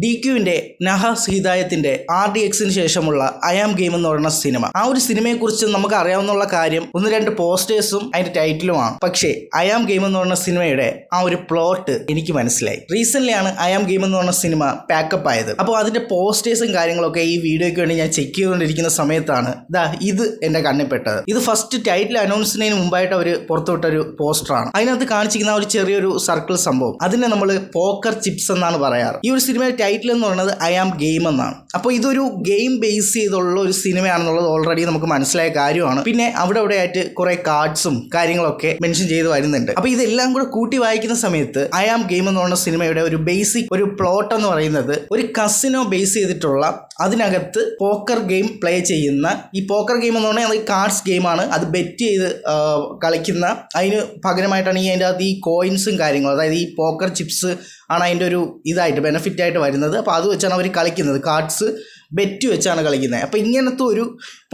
DQവിന്റെ നഹാസ് ഹിദായത്തിന്റെ RDXന് ശേഷമുള്ള I am game എന്ന് പറയുന്ന സിനിമ. ആ ഒരു സിനിമയെ കുറിച്ച് നമുക്ക് അറിയാവുന്ന കാര്യം 1-2 പോസ്റ്റേഴ്സും അതിന്റെ ടൈറ്റിലുമാണ്. പക്ഷേ ഐ ആം ഗെയിം എന്ന് പറയുന്ന സിനിമയുടെ ആ ഒരു പ്ലോട്ട് എനിക്ക് മനസ്സിലായി. റീസെന്റ് ആണ് ഐ ആം ഗെയിം എന്ന് പറയുന്ന സിനിമ പാക്കപ്പ് ആയത്. അപ്പോൾ അതിന്റെ പോസ്റ്റേഴ്സും കാര്യങ്ങളൊക്കെ ഈ വീഡിയോയ്ക്ക് വേണ്ടി ഞാൻ ചെക്ക് ചെയ്തുകൊണ്ടിരിക്കുന്ന സമയത്താണ് ഇത് എന്റെ കണ്ണിൽ പെട്ടത്. ഇത് ഫസ്റ്റ് ടൈറ്റിൽ അനൗൺസ് ചെയ്യുന്നതിന് മുമ്പായിട്ട് അവർ പുറത്തുവിട്ട ഒരു പോസ്റ്ററാണ്. അതിനകത്ത് കാണിച്ചിരിക്കുന്ന ഒരു ചെറിയൊരു സർക്കിൾ സംഭവം, അതിനെ നമ്മൾ പോക്കർ ചിപ്സ് എന്നാണ് പറയാറ്. ഈ ഒരു സിനിമയുടെ ടൈറ്റിൽ എന്ന് പറയുന്നത് ഐ ആം ഗെയിം എന്നാണ്. അപ്പോൾ ഇതൊരു ഗെയിം ബേസ് ചെയ്തുള്ള ഒരു സിനിമയാണെന്നുള്ളത് ഓൾറെഡി നമുക്ക് മനസ്സിലായ കാര്യമാണ്. പിന്നെ അവിടെ ആയിട്ട് കുറെ കാർഡ്സും കാര്യങ്ങളൊക്കെ മെൻഷൻ ചെയ്ത് വരുന്നുണ്ട്. അപ്പോൾ ഇതെല്ലാം കൂടെ കൂട്ടി വായിക്കുന്ന സമയത്ത് ഐ ആം ഗെയിം എന്ന് പറയുന്ന സിനിമയുടെ ഒരു ബേസിക് ഒരു പ്ലോട്ട് എന്ന് പറയുന്നത് ഒരു കസിനോ ബേസ് ചെയ്തിട്ടുള്ള, അതിനകത്ത് പോക്കർ ഗെയിം പ്ലേ ചെയ്യുന്ന, ഈ പോക്കർ ഗെയിം എന്ന് പറഞ്ഞാൽ അത് കാർഡ്സ് ഗെയിമാണ്. അത് ബെറ്റ് ചെയ്ത് കളിക്കുന്ന, അതിന് പകരമായിട്ടാണ് അതിൻ്റെ അകത്ത് ഈ കോയിൻസും കാര്യങ്ങളും, അതായത് ഈ പോക്കർ ചിപ്സ് ആണ് അതിൻ്റെ ഒരു ഇതായിട്ട് ബെനിഫിറ്റ് ആയിട്ട് വരുന്നത്. അപ്പോൾ അത് വെച്ചാണ് അവർ കളിക്കുന്നത്, കാർഡ്സ് ബെറ്റ് വെച്ചാണ് കളിക്കുന്നത്. അപ്പോൾ ഇങ്ങനത്തെ ഒരു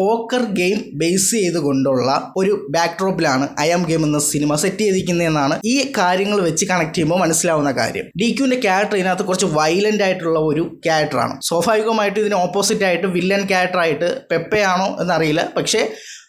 പോക്കർ ഗെയിം ബേസ് ചെയ്തുകൊണ്ടുള്ള ഒരു ബാക്ക്ഡ്രോപ്പിലാണ് ഐ ആം ഗെയിം എന്ന സിനിമ സെറ്റ് ചെയ്തിരിക്കുന്നതെന്നാണ് ഈ കാര്യങ്ങൾ വെച്ച് കണക്ട് ചെയ്യുമ്പോൾ മനസ്സിലാവുന്ന കാര്യം. DQവിന്റെ ക്യാരക്ടർ ഇതിനകത്ത് കുറച്ച് വയലന്റ് ആയിട്ടുള്ള ഒരു ക്യാരക്ടറാണ്. സ്വാഭാവികമായിട്ടും ഇതിന് ഓപ്പോസിറ്റ് ആയിട്ട് വില്ലൻ ക്യാരക്ടറായിട്ട് പെപ്പയാണോ എന്നറിയില്ല, പക്ഷേ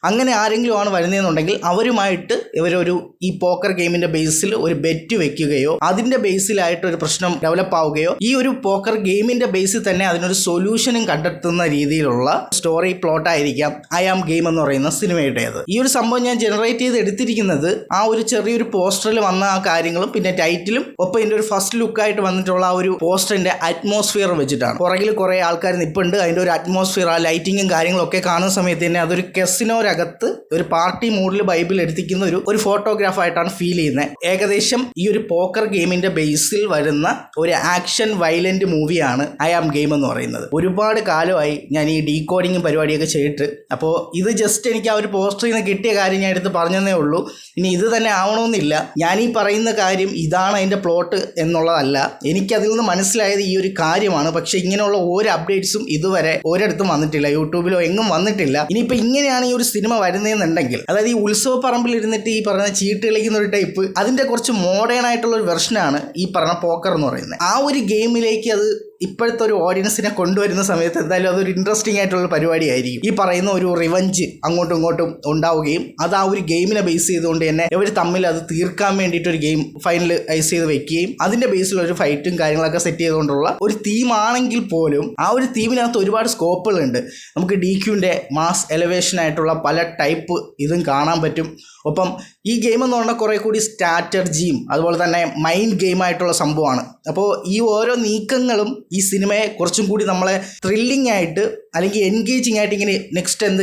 അങ്ങനെ ആരെങ്കിലും ആണ് വരുന്നതെന്നുണ്ടെങ്കിൽ അവരുമായിട്ട് ഇവരൊരു ഈ പോക്കർ ഗെയിമിന്റെ ബേസിൽ ഒരു ബെറ്റ് വെക്കുകയോ അതിന്റെ ബേസിലായിട്ട് ഒരു പ്രശ്നം ഡെവലപ്പ് ആവുകയോ ഈ ഒരു പോക്കർ ഗെയിമിന്റെ ബേസിൽ തന്നെ അതിനൊരു സൊല്യൂഷനും കണ്ടെത്തുന്ന രീതിയിലുള്ള സ്റ്റോറി പ്ലോട്ടായിരിക്കാം ഐ ആം ഗെയിം എന്ന് പറയുന്ന സിനിമയുടേത്. ഈ ഒരു സംഭവം ഞാൻ ജനറേറ്റ് ചെയ്ത് എടുത്തിരിക്കുന്നത് ആ ഒരു ചെറിയൊരു പോസ്റ്ററിൽ വന്ന ആ കാര്യങ്ങളും പിന്നെ ടൈറ്റിലും ഒപ്പം ഇതിന്റെ ഒരു ഫസ്റ്റ് ലുക്കായിട്ട് വന്നിട്ടുള്ള ആ ഒരു പോസ്റ്ററിന്റെ അറ്റ്മോസ്ഫിയർ വെച്ചിട്ടാണ്. പുറകിൽ കുറെ ആൾക്കാർ നിൽപ്പുണ്ട്, അതിന്റെ ഒരു അറ്റ്മോസ്ഫിയർ, ആ ലൈറ്റിങ്ങും കാര്യങ്ങളും ഒക്കെ കാണുന്ന സമയത്ത് തന്നെ അതൊരു കസിനോ അകത്ത് ഒരു പാർട്ടി മൂഡിൽ ബൈബിൾ എടുത്തിരിക്കുന്ന ഒരു ഫോട്ടോഗ്രാഫായിട്ടാണ് ഫീൽ ചെയ്യുന്നത്. ഏകദേശം ഈ ഒരു പോക്കർ ഗെയിമിന്റെ ബേസിൽ വരുന്ന ഒരു ആക്ഷൻ വയലന്റ് മൂവിയാണ് ഐ ആം ഗെയിം എന്ന് പറയുന്നത്. ഒരുപാട് കാലമായി ഞാൻ ഈ ഡീകോഡിങ്ങും പരിപാടിയൊക്കെ ചെയ്തിട്ട്, അപ്പോൾ ഇത് ജസ്റ്റ് എനിക്ക് ആ ഒരു പോസ്റ്ററിൽ നിന്ന് കിട്ടിയ കാര്യം ഞാൻ എടുത്ത് പറഞ്ഞതേ ഉള്ളൂ. ഇനി ഇത് തന്നെ ആവണമെന്നില്ല. ഞാൻ ഈ പറയുന്ന കാര്യം ഇതാണ് അതിന്റെ പ്ലോട്ട് എന്നുള്ളതല്ല, എനിക്കതിൽ നിന്ന് മനസ്സിലായത് ഈ ഒരു കാര്യമാണ്. പക്ഷെ ഇങ്ങനെയുള്ള ഒരു അപ്ഡേറ്റ്സും ഇതുവരെ ഒരിടത്തും വന്നിട്ടില്ല, യൂട്യൂബിലോ എങ്ങും വന്നിട്ടില്ല. ഇനിയിപ്പോൾ ഇങ്ങനെയാണ് ഈ ഒരു സിനിമ വരുന്നതെന്നുണ്ടെങ്കിൽ, അതായത് ഈ ഉത്സവ പറമ്പിൽ ഇരുന്നിട്ട് ഈ പറഞ്ഞ ചീട്ട് കളിക്കുന്ന ഒരു ടൈപ്പ്, അതിന്റെ കുറച്ച് മോഡേൺ ആയിട്ടുള്ള ഒരു വെർഷനാണ് ഈ പറഞ്ഞ പോക്കർ എന്ന് പറയുന്നത്. ആ ഒരു ഗെയിമിലേക്ക് അത് ഇപ്പോഴത്തെ ഒരു ഓഡിയൻസിനെ കൊണ്ടുവരുന്ന സമയത്ത് എന്തായാലും അതൊരു ഇൻട്രസ്റ്റിംഗ് ആയിട്ടുള്ള പരിപാടിയായിരിക്കും. ഈ പറയുന്ന ഒരു റിവഞ്ച് അങ്ങോട്ടും ഇങ്ങോട്ടും ഉണ്ടാവുകയും അത് ആ ഒരു ഗെയിമിനെ ബേസ് ചെയ്തുകൊണ്ട് തന്നെ ഇവർ തമ്മിൽ അത് തീർക്കാൻ വേണ്ടിയിട്ട് ഒരു ഗെയിം ഫൈനലൈസ് ചെയ്ത് വെക്കുകയും അതിന്റെ ബേസിലുള്ള ഒരു ഫൈറ്റും കാര്യങ്ങളൊക്കെ സെറ്റ് ചെയ്തുകൊണ്ടുള്ള ഒരു തീമാണെങ്കിൽ പോലും ആ ഒരു തീമിനകത്ത് ഒരുപാട് സ്കോപ്പുകളുണ്ട്. നമുക്ക് DQവിന്റെ മാസ് എലവേഷൻ ആയിട്ടുള്ള പല ടൈപ്പ് ഇതും കാണാൻ പറ്റും. ഒപ്പം ഈ ഗെയിം എന്ന് പറഞ്ഞാൽ കുറെ കൂടി സ്ട്രാറ്റജിയും അതുപോലെ തന്നെ മൈൻഡ് ഗെയിമായിട്ടുള്ള സംഭവമാണ്. അപ്പോൾ ഈ ഓരോ നീക്കങ്ങളും ഈ സിനിമയെ കുറച്ചും കൂടി നമ്മളെ ത്രില്ലിംഗ് ആയിട്ട് അല്ലെങ്കിൽ എൻഗേജിങ് ആയിട്ട് ഇങ്ങനെ നെക്സ്റ്റ് എന്ത്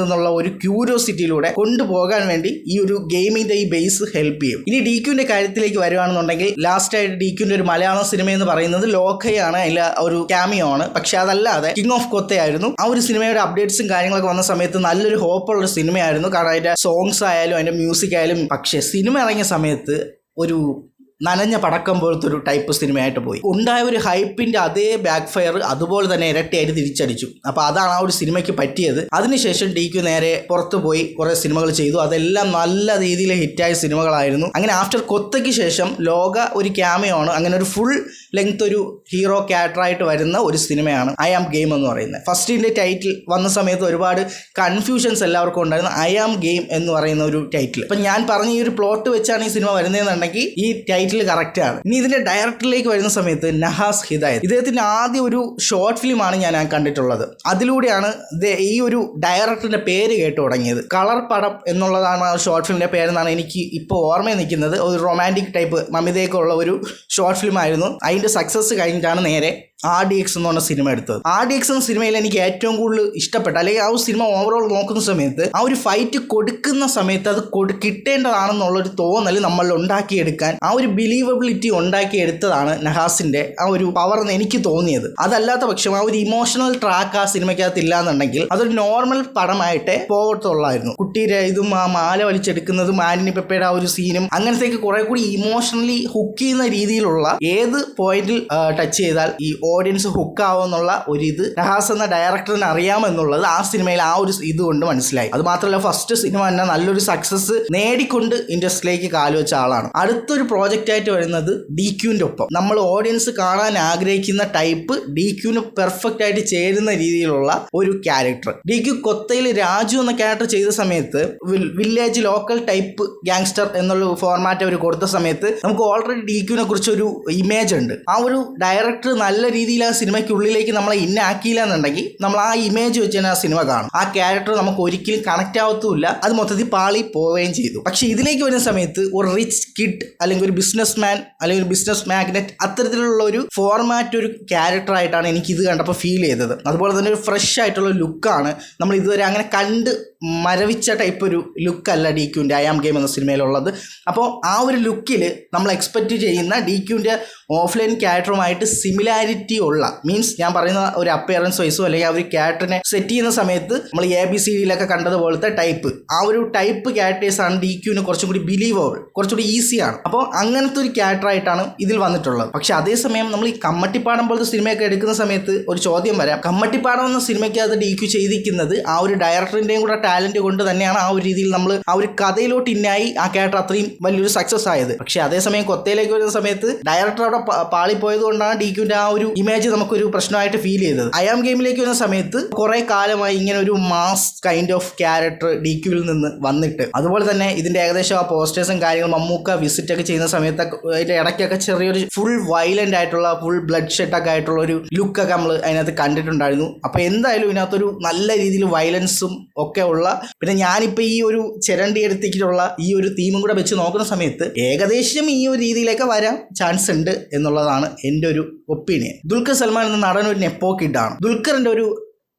എന്നുള്ള ഒരു ക്യൂരിയോസിറ്റിയിലൂടെ കൊണ്ടുപോകാൻ വേണ്ടി ഈ ഒരു ഗെയിമിന്റെ ഈ ബേസ് ഹെൽപ്പ് ചെയ്യും. ഇനി DQവിന്റെ കാര്യത്തിലേക്ക് വരുവാണെന്നുണ്ടെങ്കിൽ ലാസ്റ്റ് ആയിട്ട് DQവിന്റെ ഒരു മലയാളം സിനിമ എന്ന് പറയുന്നത് ലോക്കയാണ്, അതിൽ ഒരു ക്യാമിയോ ആണ്. പക്ഷെ അതല്ലാതെ കിങ് ഓഫ് കൊത്തയായിരുന്നു. ആ ഒരു സിനിമയുടെ അപ്ഡേറ്റ്സും കാര്യങ്ങളൊക്കെ വന്ന സമയത്ത് നല്ലൊരു ഹോപ്പുള്ള സിനിമയായിരുന്നു. കാരണം അതിന്റെ സോങ്സ് ആയാലും അതിന്റെ മ്യൂസിക് ആയാലും. പക്ഷെ സിനിമ ഇറങ്ങിയ സമയത്ത് ഒരു നനഞ്ഞ പടക്കം പോലത്തെ ഒരു ടൈപ്പ് സിനിമയായിട്ട് പോയി. ഉണ്ടായ ഒരു ഹൈപ്പിന്റെ അതേ ബാക്ക് ഫയർ അതുപോലെ തന്നെ ഇരട്ടിയായിട്ട് തിരിച്ചടിച്ചു. അപ്പോൾ അതാണ് ആ ഒരു സിനിമയ്ക്ക് പറ്റിയത്. അതിനുശേഷം DQ നേരെ പുറത്തു പോയി കുറേ സിനിമകൾ ചെയ്തു. അതെല്ലാം നല്ല രീതിയിൽ ഹിറ്റായ സിനിമകളായിരുന്നു. അങ്ങനെ ആഫ്റ്റർ കൊത്തയ്ക്ക് ശേഷം ലോക ഒരു ക്യാമിയോ ആണ്. അങ്ങനെ ഒരു ഫുൾ ലെങ്ത് ഒരു ഹീറോ ക്യാരക്ടറായിട്ട് വരുന്ന ഒരു സിനിമയാണ് ഐ ആം ഗെയിം എന്ന് പറയുന്നത്. ഫസ്റ്റിൻ്റെ ടൈറ്റിൽ വന്ന സമയത്ത് ഒരുപാട് കൺഫ്യൂഷൻസ് എല്ലാവർക്കും ഉണ്ടായിരുന്നു. ഐ ആം ഗെയിം എന്ന് പറയുന്ന ഒരു ടൈറ്റിൽ. അപ്പം ഞാൻ പറഞ്ഞ ഈ ഒരു പ്ലോട്ട് വെച്ചാണ് ഈ സിനിമ വരുന്നതെന്നുണ്ടെങ്കിൽ ഈ ടൈറ്റിൽ കറക്റ്റ് ആണ്. ഇനി ഇതിന്റെ ഡയറക്ടറിലേക്ക് വരുന്ന സമയത്ത് നഹാസ് ഹിദായത്ത്, ഇദ്ദേഹത്തിന്റെ ആദ്യ ഒരു ഷോർട്ട് ഫിലിമാണ് ഞാൻ കണ്ടിട്ടുള്ളത്. അതിലൂടെയാണ് ഈ ഒരു ഡയറക്ടറിന്റെ പേര് കേട്ടു തുടങ്ങിയത്. കളർ പടം എന്നുള്ളതാണ് ആ ഷോർട്ട് ഫിലിമിന്റെ പേരെന്നാണ് എനിക്ക് ഇപ്പോൾ ഓർമ്മയിൽ നിൽക്കുന്നത്. ഒരു റൊമാൻറ്റിക് ടൈപ്പ് മമിതയൊക്കെ ഉള്ള ഒരു ഷോർട്ട് ഫിലിം ആയിരുന്നു. അതിന്റെ സക്സസ് കഴിഞ്ഞിട്ടാണ് നേരെ RDX എന്ന് പറഞ്ഞ സിനിമ എടുത്തത്. RDX എന്ന സിനിമയിൽ എനിക്ക് ഏറ്റവും കൂടുതൽ ഇഷ്ടപ്പെട്ട, അല്ലെങ്കിൽ ആ ഒരു സിനിമ ഓവറോൾ നോക്കുന്ന സമയത്ത് ആ ഒരു ഫൈറ്റ് കൊടുക്കുന്ന സമയത്ത് അത് കിട്ടേണ്ടതാണെന്നുള്ളൊരു തോന്നൽ നമ്മൾ ഉണ്ടാക്കിയെടുക്കാൻ ആ ഒരു ബിലീവബിലിറ്റി ഉണ്ടാക്കിയെടുത്തതാണ് നഹാസിന്റെ ആ ഒരു പവർ എന്ന് എനിക്ക് തോന്നിയത്. അതല്ലാത്ത പക്ഷം ആ ഒരു ഇമോഷണൽ ട്രാക്ക് ആ സിനിമയ്ക്കകത്ത് ഇല്ലാന്നുണ്ടെങ്കിൽ അതൊരു നോർമൽ പടമായിട്ടേ പോകത്തുള്ളായിരുന്നു. കുട്ടിയുടെ ഇതും ആ മാല വലിച്ചെടുക്കുന്നതും ആന്റണി പെപ്പയുടെ ആ ഒരു സീനും അങ്ങനത്തേക്ക് കുറെ കൂടി ഇമോഷണലി ഹുക്ക് ചെയ്യുന്ന രീതിയിലുള്ള ഏത് പോയിന്റിൽ ടച്ച് ചെയ്താൽ ഈ ഓഡിയൻസ് ഹുക്ക് ആവുമെന്നുള്ള ഒരു ഇത് നഹാസ് എന്ന ഡയറക്ടറിന് അറിയാമെന്നുള്ളത് ആ സിനിമയിൽ ആ ഒരു ഇതുകൊണ്ട് മനസ്സിലായി. അത് മാത്രമല്ല ഫസ്റ്റ് സിനിമ തന്നെ നല്ലൊരു സക്സസ് നേടിക്കൊണ്ട് ഇൻഡസ്ട്രിയിലേക്ക് കാലുവെച്ച ആളാണ്. അടുത്തൊരു പ്രോജക്റ്റ് ആയിട്ട് വരുന്നത് DQന്റെ ഒപ്പം നമ്മൾ ഓഡിയൻസ് കാണാൻ ആഗ്രഹിക്കുന്ന ടൈപ്പ് DQന് പെർഫെക്റ്റ് ആയിട്ട് ചേരുന്ന രീതിയിലുള്ള ഒരു ക്യാരക്ടർ. DQ കൊത്തയിൽ രാജു എന്ന ക്യാരക്ടർ ചെയ്ത സമയത്ത് വില്ലേജ് ലോക്കൽ ടൈപ്പ് ഗാങ്സ്റ്റർ എന്നുള്ള ഫോർമാറ്റ് അവർ കൊടുത്ത സമയത്ത് നമുക്ക് ഓൾറെഡി DQനെ കുറിച്ച് ഒരു ഇമേജ് ഉണ്ട്. ആ ഒരു ഡയറക്ടർ നല്ല രീതിയിൽ ആ സിനിമയ്ക്കുള്ളിലേക്ക് നമ്മളെ ഇന്നാക്കിയില്ല എന്നുണ്ടെങ്കിൽ നമ്മൾ ആ ഇമേജ് വെച്ച് തന്നെ ആ സിനിമ കാണും. ആ ക്യാരക്ടർ നമുക്ക് ഒരിക്കലും കണക്ട് ആവത്തുമില്ല, അത് മൊത്തത്തിൽ പാളി പോവുകയും ചെയ്തു. പക്ഷെ ഇതിലേക്ക് വരുന്ന സമയത്ത് ഒരു റിച്ച് കിഡ് അല്ലെങ്കിൽ ഒരു ബിസിനസ് മാൻ അല്ലെങ്കിൽ ഒരു ബിസിനസ് മാഗ്നറ്റ് അത്തരത്തിലുള്ള ഒരു ഫോർമാറ്റ് ഒരു ക്യാരക്ടർ ആയിട്ടാണ് എനിക്ക് ഇത് കണ്ടപ്പോൾ ഫീൽ ചെയ്തത്. അതുപോലെ തന്നെ ഒരു ഫ്രഷ് ആയിട്ടുള്ള ലുക്കാണ് നമ്മൾ ഇതുവരെ അങ്ങനെ കണ്ട് മരവിച്ച ടൈപ്പ് ഒരു ലുക്കല്ല DQന്റെ ഐ ആം ഗെയിം എന്ന സിനിമയിലുള്ളത്. അപ്പോൾ ആ ഒരു ലുക്കിൽ നമ്മൾ എക്സ്പെക്റ്റ് ചെയ്യുന്ന DQന്റെ ഓഫ്ലൈൻ ക്യാരക്ടറുമായിട്ട് സിമിലാരിറ്റി ഉള്ള മീൻസ് ഞാൻ പറയുന്ന ഒരു അപ്പിയറൻസ് വൈസോ അല്ലെങ്കിൽ ആ ഒരു ക്യാരക്ടറിനെ സെറ്റ് ചെയ്യുന്ന സമയത്ത് നമ്മൾ ABCDയിലൊക്കെ കണ്ടതുപോലത്തെ ടൈപ്പ് ആ ഒരു ടൈപ്പ് ക്യാരക്ടേഴ്സാണ് DQന് കുറച്ചും കൂടി ബിലീവബിൾ, കുറച്ചുകൂടി ഈസിയാണ്. അപ്പോൾ അങ്ങനത്തെ ഒരു ക്യാരക്ടറായിട്ടാണ് ഇതിൽ വന്നിട്ടുള്ളത്. പക്ഷെ അതേസമയം നമ്മൾ ഈ കമ്മട്ടിപ്പാടം പോലത്തെ സിനിമയൊക്കെ എടുക്കുന്ന സമയത്ത് ഒരു ചോദ്യം വരാം. കമ്മട്ടിപ്പാടം എന്ന സിനിമയ്ക്ക് അത് DQ ചെയ്തിരിക്കുന്നത് ആ ഒരു ഡയറക്ടറിൻ്റെയും കൂടെ ടാലന്റ് കൊണ്ട് തന്നെയാണ് ആ ഒരു രീതിയിൽ നമ്മൾ ആ ഒരു കഥയിലോട്ട് ഇന്നായി ആ ക്യാരക്ടർ അത്രയും വലിയൊരു സക്സസ് ആയത്. പക്ഷെ അതേസമയം കൊത്തയിലേക്ക് വരുന്ന സമയത്ത് ഡയറക്ടർ അവിടെ പാളിപ്പോയത് കൊണ്ടാണ് DQന്റെ ആ ഒരു ഇമേജ് നമുക്കൊരു പ്രശ്നമായിട്ട് ഫീൽ ചെയ്തത്. ഐ ആം ഗെയിമിലേക്ക് വരുന്ന സമയത്ത് കുറെ കാലമായി ഇങ്ങനെ ഒരു മാസ് കൈൻഡ് ഓഫ് ക്യാരക്ടർ DQവിൽ നിന്ന് വന്നിട്ട്, അതുപോലെ തന്നെ ഇതിന്റെ ഏകദേശം ആ പോസ്റ്റേഴ്സും കാര്യങ്ങളും മമ്മൂക്ക വിസിറ്റ് ഒക്കെ ചെയ്യുന്ന സമയത്ത് അതിന്റെ ഇടയ്ക്കൊക്കെ ചെറിയൊരു ഫുൾ വയലന്റ് ആയിട്ടുള്ള ഫുൾ ബ്ലഡ് ഷെഡ് ഒക്കെ ആയിട്ടുള്ള ഒരു ലുക്കൊക്കെ നമ്മൾ അതിനകത്ത് കണ്ടിട്ടുണ്ടായിരുന്നു. അപ്പൊ എന്തായാലും ഇതിനകത്തൊരു നല്ല രീതിയിൽ വയലൻസും ഒക്കെ ഉള്ള, പിന്നെ ഞാനിപ്പോൾ ഈ ഒരു ചിരണ്ടി എടുത്തിട്ടുള്ള ഈ ഒരു തീമും കൂടെ വെച്ച് നോക്കുന്ന സമയത്ത് ഏകദേശം ഈ ഒരു രീതിയിലേക്ക് വരാൻ ചാൻസ് ഉണ്ട് എന്നുള്ളതാണ് എൻ്റെ ഒരു ഒപ്പീനിയൻ. ദുൽഖർ സൽമാൻ എന്ന നടൻ ഒരു നെപ്പോ കിഡാണ്. ദുൽഖറിൻ്റെ ഒരു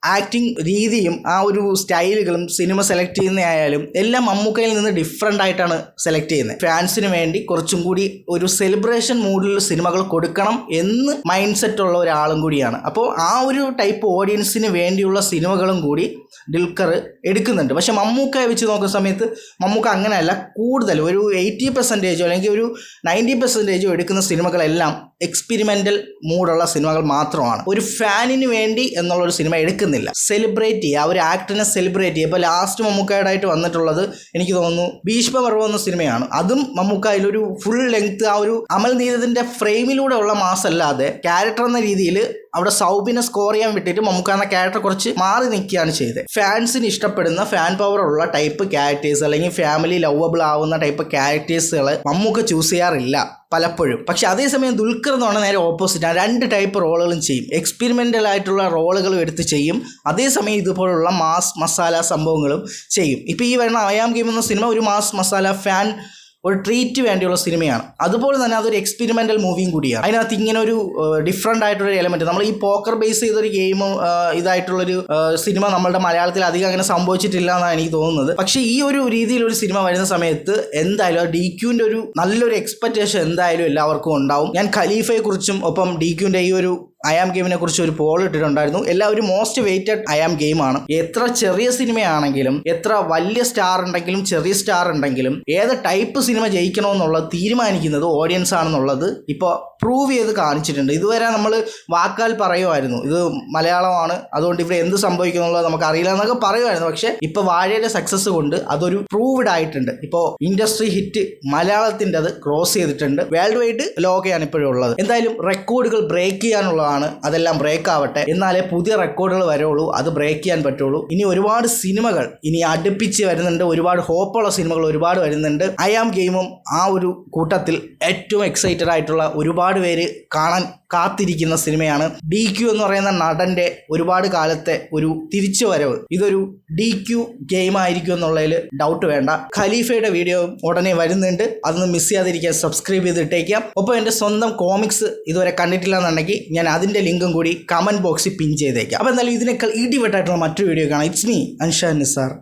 ആക്ടിങ് രീതിയും ആ ഒരു സ്റ്റൈലുകളും സിനിമ സെലക്ട് ചെയ്യുന്നതായാലും എല്ലാം മമ്മൂക്കയിൽ നിന്ന് ഡിഫറെൻ്റ് ആയിട്ടാണ് സെലക്ട് ചെയ്യുന്നത്. ഫാൻസിന് വേണ്ടി കുറച്ചും കൂടി ഒരു സെലിബ്രേഷൻ മൂഡിൽ സിനിമകൾ കൊടുക്കണം എന്ന് മൈൻഡ് സെറ്റ് ഉള്ള ഒരാളും കൂടിയാണ്. അപ്പോൾ ആ ഒരു ടൈപ്പ് ഓഡിയൻസിന് വേണ്ടിയുള്ള സിനിമകളും കൂടി ദുൽഖർ എടുക്കുന്നുണ്ട്. പക്ഷെ മമ്മൂക്കയെ വെച്ച് നോക്കുന്ന സമയത്ത് മമ്മൂക്ക അങ്ങനെയല്ല, കൂടുതൽ ഒരു 80% അല്ലെങ്കിൽ ഒരു 90% എടുക്കുന്ന സിനിമകളെല്ലാം എക്സ്പെരിമെൻ്റൽ മൂഡുള്ള സിനിമകൾ മാത്രമാണ്. ഒരു ഫാനിന് വേണ്ടി എന്നുള്ളൊരു സിനിമ എടുക്കുന്നില്ല. സെലിബ്രേറ്റ് ചെയ്യുക, ആ ഒരു ആക്ടറിനെ സെലിബ്രേറ്റ് ചെയ്യുക. ഇപ്പോൾ ലാസ്റ്റ് മമ്മൂക്കയുടെ ആയിട്ട് വന്നിട്ടുള്ളത് എനിക്ക് തോന്നുന്നു ഭീഷ്മപർവ്വം എന്ന സിനിമയാണ്. അതും മമ്മൂക്ക അതിലൊരു ഫുൾ ലെങ്ത് ആ ഒരു അമൽ നീരദിൻ്റെ ഫ്രെയിമിലൂടെ ഉള്ള മാസ് അല്ലാതെ ക്യാരക്ടർ എന്ന രീതിയിൽ അവിടെ സൗബിനെ സ്കോർ ചെയ്യാൻ വിട്ടിട്ട് മമ്മൂക്ക എന്ന ക്യാരക്ടർ കുറച്ച് മാറി നിൽക്കുകയാണ് ചെയ്തത്. ഫാൻസിന് ഇഷ്ടപ്പെടുന്ന ഫാൻ പവർ ഉള്ള ടൈപ്പ് ക്യാരക്ടേഴ്സ് അല്ലെങ്കിൽ ഫാമിലി ലവബിൾ ആവുന്ന ടൈപ്പ് ക്യാരക്ടേഴ്സുകൾ മമ്മൂക്ക ചൂസ് ചെയ്യാറില്ല പലപ്പോഴും. പക്ഷെ അതേസമയം ദുൽഖർ എന്ന് പറഞ്ഞാൽ നേരെ ഓപ്പോസിറ്റാണ്. രണ്ട് ടൈപ്പ് റോളുകളും ചെയ്യും. എക്സ്പെരിമെൻ്റൽ ആയിട്ടുള്ള റോളുകളും എടുത്ത് ചെയ്യും, അതേസമയം ഇതുപോലുള്ള മാസ് മസാല സംഭവങ്ങളും ചെയ്യും. ഇപ്പോൾ ഈ വരുന്ന ഐ ആം ഗെയിം എന്ന സിനിമ ഒരു മാസ് മസാല ഫാൻ ഒരു ട്രീറ്റ് വേണ്ടിയുള്ള സിനിമയാണ്. അതുപോലെ തന്നെ അതൊരു എക്സ്പെരിമെൻ്റൽ മൂവിയും കൂടിയാണ്. അതിനകത്ത് ഇങ്ങനെ ഒരു ഡിഫറെൻ്റ് ആയിട്ടുള്ളൊരു എലമെൻറ്റ്, നമ്മൾ ഈ പോക്കർ ബേസ് ചെയ്തൊരു ഗെയിമും ഇതായിട്ടുള്ളൊരു സിനിമ നമ്മളുടെ മലയാളത്തിൽ അധികം അങ്ങനെ സംഭവിച്ചിട്ടില്ല എന്നാണ് എനിക്ക് തോന്നുന്നത്. പക്ഷേ ഈ ഒരു രീതിയിലൊരു സിനിമ വരുന്ന സമയത്ത് എന്തായാലും DQന്റെ ഒരു നല്ലൊരു എക്സ്പെക്റ്റേഷൻ എന്തായാലും എല്ലാവർക്കും ഉണ്ടാവും. ഞാൻ ഖലീഫയെ കുറിച്ചും ഒപ്പം DQന്റെ ഈ ഒരു ഐ ആം ഗെയിമിനെ കുറിച്ച് ഒരു പോൾ ഇട്ടിട്ടുണ്ടായിരുന്നു. എല്ലാവരും മോസ്റ്റ് വെയിറ്റഡ് ഐ ആം ഗെയിമാണ്. എത്ര ചെറിയ സിനിമയാണെങ്കിലും എത്ര വലിയ സ്റ്റാർ ഉണ്ടെങ്കിലും ചെറിയ സ്റ്റാർ ഉണ്ടെങ്കിലും ഏത് ടൈപ്പ് സിനിമ ജയിക്കണമെന്നുള്ളത് തീരുമാനിക്കുന്നത് ഓഡിയൻസ് ആണെന്നുള്ളത് ഇപ്പോൾ പ്രൂവ് ചെയ്ത് കാണിച്ചിട്ടുണ്ട്. ഇതുവരെ നമ്മൾ വാക്കാൽ പറയുമായിരുന്നു ഇത് മലയാളമാണ്, അതുകൊണ്ട് ഇവിടെ എന്ത് സംഭവിക്കുന്നുള്ളത് നമുക്ക് അറിയില്ല എന്നൊക്കെ പറയുമായിരുന്നു. പക്ഷെ ഇപ്പോൾ വാഴയുടെ സക്സസ് കൊണ്ട് അതൊരു പ്രൂവ്ഡ് ആയിട്ടുണ്ട്. ഇപ്പോൾ ഇൻഡസ്ട്രി ഹിറ്റ് മലയാളത്തിൻ്റെ അത് ക്രോസ് ചെയ്തിട്ടുണ്ട്. വേൾഡ് വൈഡ് ലോകയാണ് ഇപ്പോഴും ഉള്ളത്. എന്തായാലും റെക്കോർഡുകൾ ബ്രേക്ക് ചെയ്യാനുള്ളതാണ്. അതെല്ലാം ബ്രേക്ക് ആവട്ടെ, എന്നാലേ പുതിയ റെക്കോർഡുകൾ വരുള്ളൂ, അത് ബ്രേക്ക് ചെയ്യാൻ പറ്റുള്ളൂ. ഇനി ഒരുപാട് സിനിമകൾ ഇനി അടുപ്പിച്ച് വരുന്നുണ്ട്, ഒരുപാട് ഹോപ്പുള്ള സിനിമകൾ ഒരുപാട് വരുന്നുണ്ട്. ഐ ആം ഗെയിമും ആ ഒരു കൂട്ടത്തിൽ ഏറ്റവും എക്സൈറ്റഡ് ആയിട്ടുള്ള ഒരുപാട് പേര് കാണാൻ കാത്തിരിക്കുന്ന സിനിമയാണ്. DQ എന്ന് പറയുന്ന നടൻ്റെ ഒരുപാട് കാലത്തെ ഒരു തിരിച്ചു വരവ്. ഇതൊരു DQ ഗെയിം ആയിരിക്കും എന്നുള്ളതിൽ ഡൗട്ട് വേണ്ട. ഖലീഫയുടെ വീഡിയോ ഉടനെ വരുന്നുണ്ട്, അതൊന്ന് മിസ് ചെയ്യാതിരിക്കാൻ സബ്സ്ക്രൈബ് ചെയ്തിട്ടേക്കാം. ഒപ്പം എൻ്റെ സ്വന്തം കോമിക്സ് ഇതുവരെ കണ്ടിട്ടില്ല എന്നുണ്ടെങ്കിൽ ഞാൻ അതിൻ്റെ ലിങ്കും കൂടി കമൻറ്റ് ബോക്സിൽ പിൻ ചെയ്തേക്കാം. അപ്പോൾ എന്തായാലും ഇതിനേക്കാൾ ഇടിവെട്ടായിട്ടുള്ള മറ്റൊരു വീഡിയോ കാണാം. It's me Anshan Nisar.